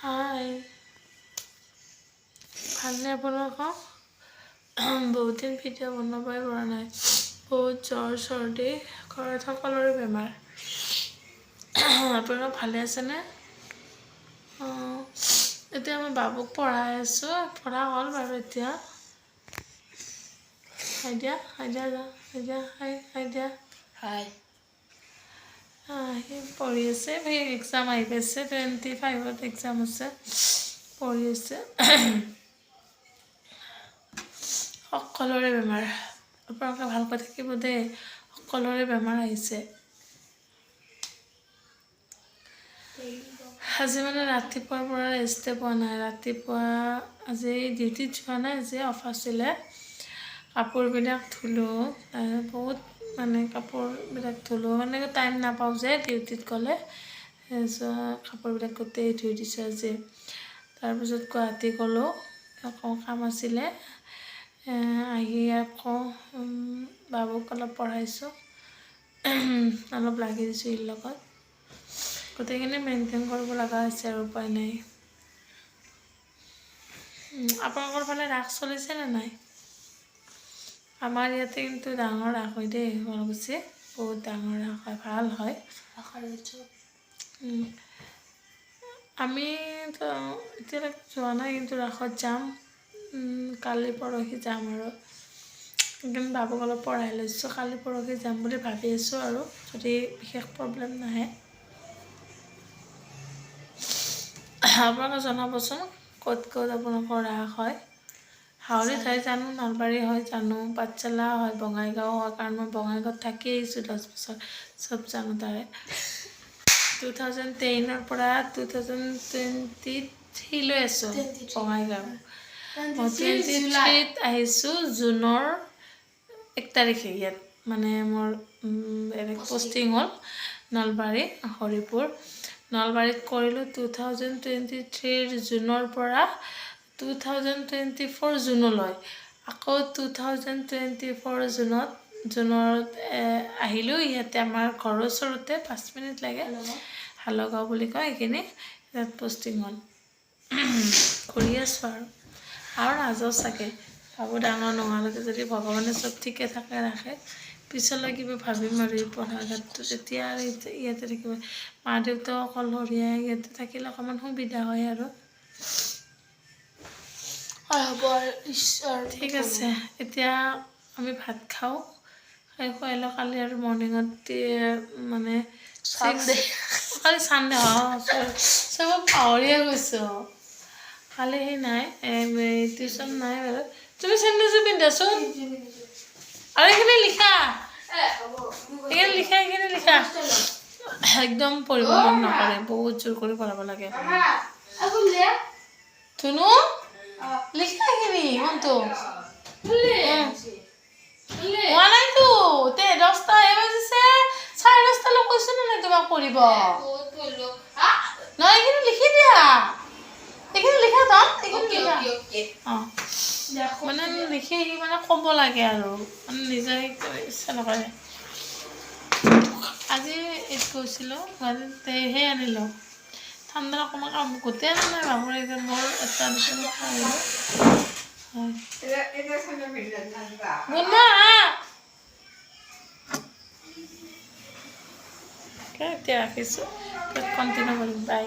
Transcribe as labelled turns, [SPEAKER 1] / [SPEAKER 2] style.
[SPEAKER 1] হাই ভালনে আপোনালোকক বহুত দিন ভিডিঅ' বনাবই পৰা নাই বহুত জ্বৰ চৰ্দি ঘৰত সকলোৰে বেমাৰ আপোনালোক ভালে আছেনে এতিয়া মই বাবুক পঢ়াই আছোঁ পঢ়া হ'ল বাৰু এতিয়া আইডিয়া
[SPEAKER 2] হাই
[SPEAKER 1] সি পঢ়ি আছে সেই এক্সাম আহি পাইছে 25ত এক্সাম আছে পঢ়ি আছে সকলোৰে বেমাৰ আপোনালোকে ভালকৈ থাকিব দেই সকলোৰে বেমাৰ আহিছে আজি মানে ৰাতিপুৱাৰ পৰা ৰেষ্টে পোৱা নাই ৰাতিপুৱা আজি ডিউটিত যোৱা নাই আজি অফ আছিলে কাপোৰবিলাক ধুলোঁ বহুত মানে কাপোৰবিলাক ধুলোঁ মানে টাইম নাপাওঁ যে ডিউটিত গ'লে কাপোৰবিলাক গোটেই ধুই দিছোঁ আজি তাৰপিছত গুৱাহাটী গ'লোঁ আকৌ কাম আছিলে আহি আকৌ বাবুক অলপ পঢ়াইছোঁ অলপ লাগি দিছোঁ ইৰ লগত গোটেইখিনি মেইনটেইন কৰিব লগা হৈছে আৰু উপায় নাই আপোনালোকৰ ফালে ৰাস চলিছেনে নাই আমাৰ ইয়াতে কিন্তু ডাঙৰ ৰাস হয় দেই শুৱালকুছিত বহুত ডাঙৰ ৰাস হয় ভাল হয় আমিতো এতিয়ালৈকে যোৱা নাই কিন্তু ৰাসত যাম কালি পৰহি যাম আৰু কিন্তু বাবুক অলপ পঢ়াই লৈছোঁ কালি পৰহি যাম বুলি ভাবি আছোঁ আৰু যদি বিশেষ প্ৰব্লেম নাহে আপোনালোকে জনাবচোন ক'ত আপোনালোকৰ ৰাস হয় হাউলিত হয় জানো নলবাৰী হয় জানো পাঠশালা হয় বঙাইগাঁও হয় কাৰণ মই বঙাইগাঁৱত থাকি আহিছোঁ 10 বছৰ চব জানো তাৰে 2010ৰ পৰা 2023 লৈ আছোঁ বঙাইগাঁও মই 23ত আহিছোঁ জুনৰ 1 তাৰিখে ইয়াত মানে মোৰ পষ্টিং হ'ল নলবাৰী হৰিপুৰ নলবাৰীত কৰিলোঁ 2023 জুনৰ পৰা 2024 জুনলৈ আকৌ 2024 জুনত আহিলোঁ ইয়াতে আমাৰ ঘৰৰ ওচৰতে 5 মিনিট লাগে হালগাঁও বুলি কয় এইখিনি ইয়াত পষ্টিং হ'ল ঘূৰি আছোঁ আৰু নাযাওঁ চাগে বাবু ডাঙৰ নোহোৱালৈকে যদি ভগৱানে চব ঠিকে থাকে ৰাখে পিছলৈ কিবা ভাবিম আৰু পঢ়া ঘাটটো তেতিয়া আৰু ইয়াতে থাকিব মা দেউতাও অকলশৰীয়া ইয়াতে থাকিলে অকণমান সুবিধা হয় আৰু ঠিক আছে এতিয়া আমি ভাত খাওঁ খাই খুৱাই লওঁ কালি আৰু মৰ্ণিঙত মানে কালি চানডে চব পাহৰিয়ে গৈছোঁ কালি সেই নাই টিউশ্যন নাই বাৰু তুমি চেণ্ডেলযোৰ পিন্ধাচোন আৰু এইখিনি লিখা এইখিনি লিখা একদম পঢ়িব মন নকৰে বহুত জোৰ কৰি পঢ়াব লাগে ধুনু লিখা এইখিনি মনটো হোৱা নাইতো 10টা বাজিছে 10:30 কৈছো নাই তোমাক পঢ়িব নহয় এইখিনি লিখি দিয়া এইখিনি লিখা মানে লিখি মানে ক'ব লাগে আৰু মানে নিজে ইচ্ছা নকৰে আজি এইত গৈছিলোঁ সেই আনিলোঁ ঠাণ্ডা অকণমান কাম গোটেই আনা নাই বাবুৰ একদম মোৰ এটা এতিয়া ৰাখিছোঁ কণ্টিনিউ কৰিম বাই